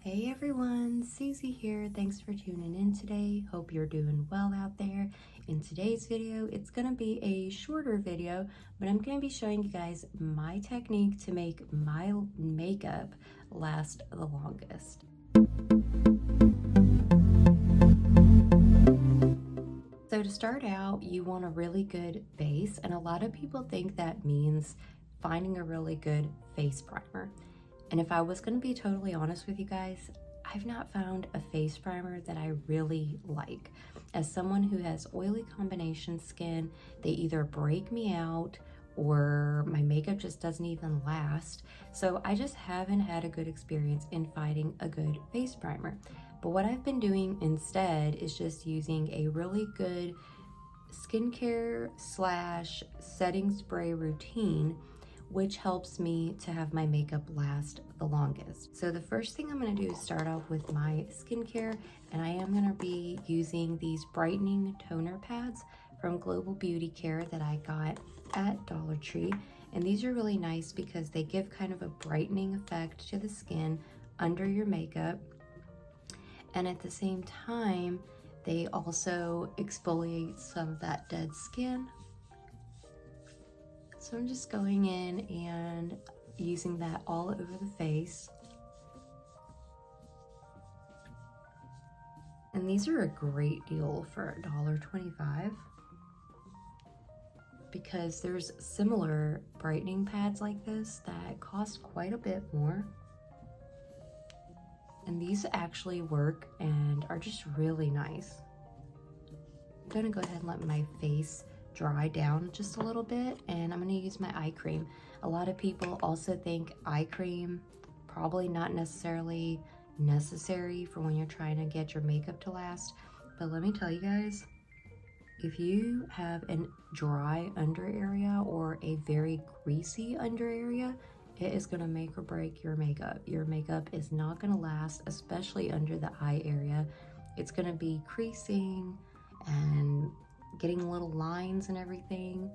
Hey everyone, Susie here. Thanks for tuning in today. Hope you're doing well out there. In today's video, it's gonna be a shorter video, but I'm gonna be showing you guys my technique to make my makeup last the longest. So to start out, you want a really good base, and a lot of people think that means finding a really good face primer. And if I was going to be totally honest with you guys, I've not found a face primer that I really like. As someone who has oily combination skin, they either break me out or my makeup just doesn't even last. So I just haven't had a good experience in finding a good face primer. But what I've been doing instead is just using a really good skincare slash setting spray routine, which helps me to have my makeup last the longest. So the first thing I'm gonna do is start off with my skincare, and I am gonna be using these brightening toner pads from Global Beauty Care that I got at Dollar Tree. And these are really nice because they give kind of a brightening effect to the skin under your makeup. And at the same time, they also exfoliate some of that dead skin. So I'm just going in and using that all over the face. And these are a great deal for $1.25 because there's similar brightening pads like this that cost quite a bit more. And these actually work and are just really nice. I'm gonna go ahead and let my face dry down just a little bit, and I'm going to use my eye cream. A lot of people also think eye cream probably not necessarily necessary for when you're trying to get your makeup to last, but let me tell you guys, if you have a dry under area or a very greasy under area, it is going to make or break your makeup. Your makeup is not going to last, especially under the eye area. It's going to be creasing and getting little lines and everything,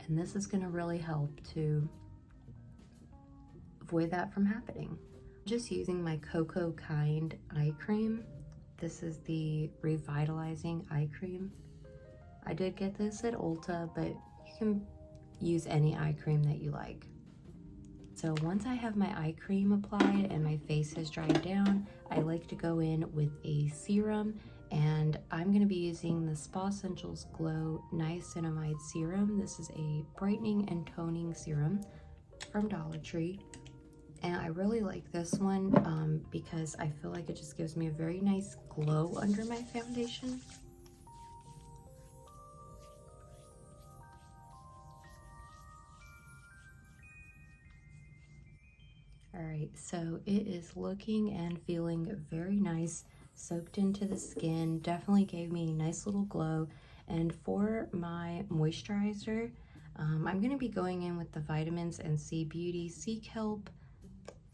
and this is going to really help to avoid that from happening. Just using my Cocoa Kind eye cream. This is the revitalizing eye cream. I did get this at Ulta, but you can use any eye cream that you like. So once I have my eye cream applied and my face has dried down, I like to go in with a serum, and I'm going to be using the Spa Essentials Glow Niacinamide Serum. This is a brightening and toning serum from Dollar Tree, and I really like this one because I feel like it just gives me a very nice glow under my foundation. Alright, so it is looking and feeling very nice, soaked into the skin, definitely gave me a nice little glow. And for my moisturizer, I'm going to be going in with the Vitamins and Sea Beauty Sea Kelp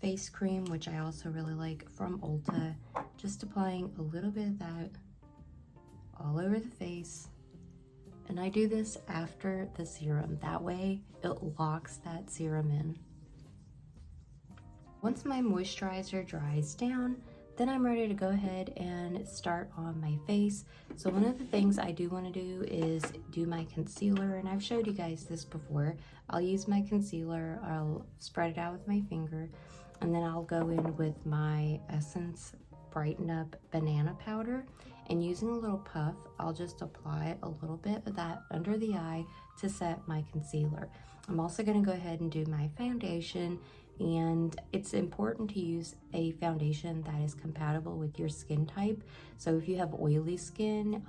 face cream, which I also really like from Ulta. Just applying a little bit of that all over the face. And I do this after the serum, that way it locks that serum in. Once my moisturizer dries down, then I'm ready to go ahead and start on my face. So one of the things I do want to do is do my concealer, and I've showed you guys this before. I'll use my concealer, I'll spread it out with my finger, and then I'll go in with my Essence Brighten Up Banana Powder, and using a little puff, I'll just apply a little bit of that under the eye to set my concealer. I'm also going to go ahead and do my foundation, and it's important to use a foundation that is compatible with your skin type. So if you have oily skin,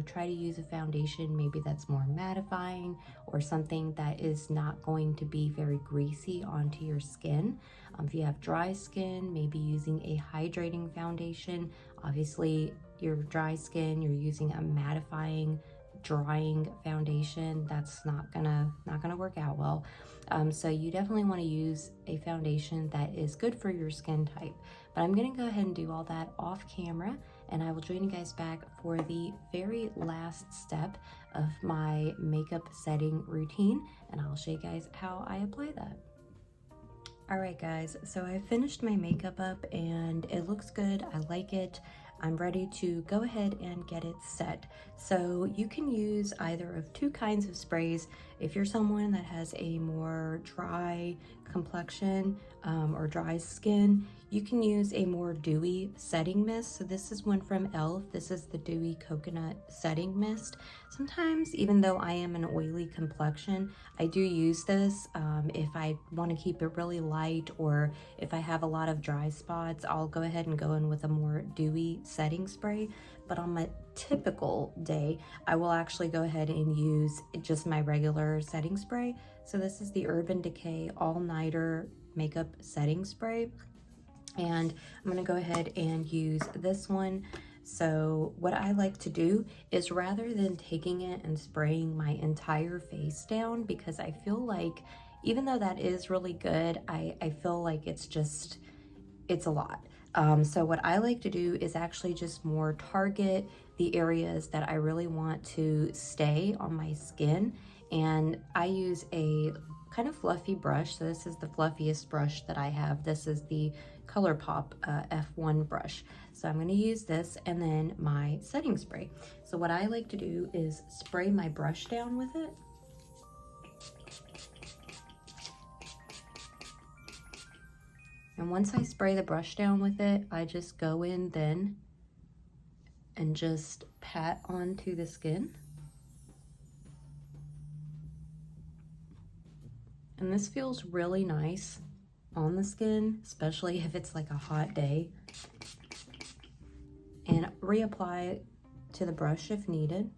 try to use a foundation maybe that's more mattifying or something that is not going to be very greasy onto your skin. If you have dry skin, maybe using a hydrating foundation. Obviously, your dry skin, you're using a mattifying, drying foundation, that's not gonna work out well. So you definitely want to use a foundation that is good for your skin type. But I'm gonna go ahead and do all that off camera, and I will join you guys back for the very last step of my makeup setting routine, and I'll show you guys how I apply that. All right, guys, so I finished my makeup up and it looks good. I like it. I'm ready to go ahead and get it set. So you can use either of two kinds of sprays. If you're someone that has a more dry complexion or dry skin, you can use a more dewy setting mist. So this is one from e.l.f. This is the Dewy Coconut Setting Mist. Sometimes, even though I am an oily complexion, I do use this if I want to keep it really light, or if I have a lot of dry spots, I'll go ahead and go in with a more dewy setting spray. But on my typical day, I will actually go ahead and use just my regular setting spray. So this is the Urban Decay All Nighter Makeup Setting Spray. And I'm gonna go ahead and use this one. So what I like to do is, rather than taking it and spraying my entire face down, because I feel like even though that is really good, I feel like it's a lot. So what I like to do is actually just more target the areas that I really want to stay on my skin. And I use a kind of fluffy brush. So this is the fluffiest brush that I have. This is the ColourPop F1 brush. So I'm going to use this and then my setting spray. So what I like to do is spray my brush down with it. And once I spray the brush down with it, I just go in then and just pat onto the skin. And this feels really nice on the skin, especially if it's like a hot day. And reapply it to the brush if needed.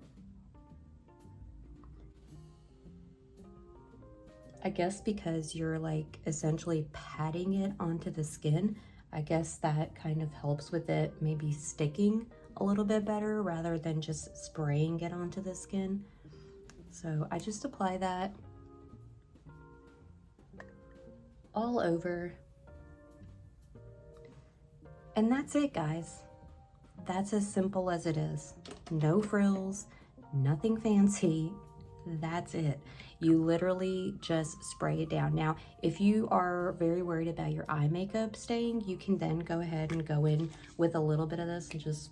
I guess because you're like essentially patting it onto the skin, I guess that kind of helps with it maybe sticking a little bit better rather than just spraying it onto the skin. So I just apply that all over. And that's it, guys. That's as simple as it is. No frills, nothing fancy. That's it. You literally just spray it down. Now, if you are very worried about your eye makeup staying, you can then go ahead and go in with a little bit of this and just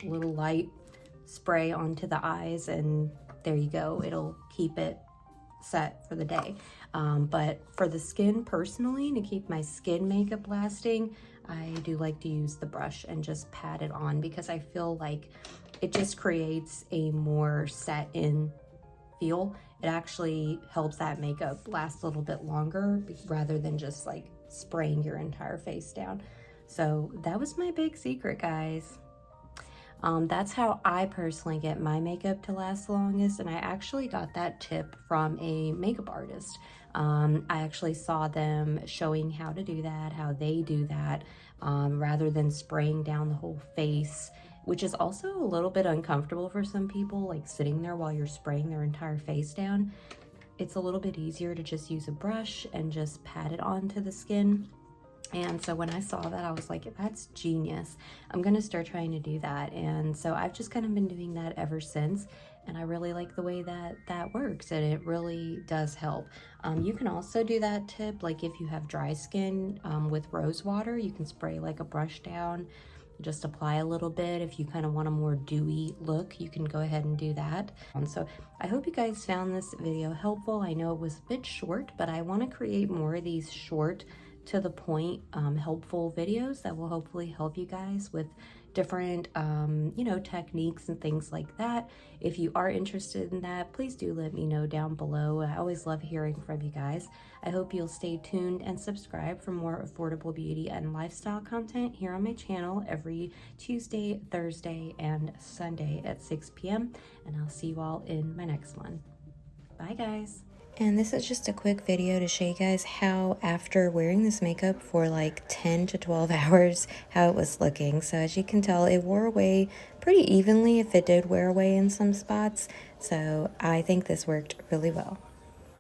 a little light spray onto the eyes, and there you go. It'll keep it set for the day. But for the skin personally, to keep my skin makeup lasting, I do like to use the brush and just pat it on, because I feel like it just creates a more set in feel. It actually helps that makeup last a little bit longer rather than just like spraying your entire face down. So that was my big secret, guys. That's how I personally get my makeup to last the longest, and I actually got that tip from a makeup artist. I actually saw them showing how to do that, how they do that, rather than spraying down the whole face, which is also a little bit uncomfortable for some people, like sitting there while you're spraying their entire face down. It's a little bit easier to just use a brush and just pat it onto the skin. And so when I saw that, I was like, that's genius. I'm gonna start trying to do that. And so I've just kind of been doing that ever since. And I really like the way that that works, and it really does help. You can also do that tip, like if you have dry skin with rose water, you can spray like a brush down, just apply a little bit. If you kind of want a more dewy look, you can go ahead and do that. So I hope you guys found this video helpful. I know it was a bit short, but I want to create more of these short, to the point, helpful videos that will hopefully help you guys with different techniques and things like that. If you are interested in that, please do let me know down below. I always love hearing from you guys. I hope you'll stay tuned and subscribe for more affordable beauty and lifestyle content here on my channel every Tuesday, Thursday, and Sunday at 6 p.m. And I'll see you all in my next one. Bye, guys. And this is just a quick video to show you guys how, after wearing this makeup for like 10 to 12 hours, how it was looking. So as you can tell, it wore away pretty evenly if it did wear away in some spots. So I think this worked really well.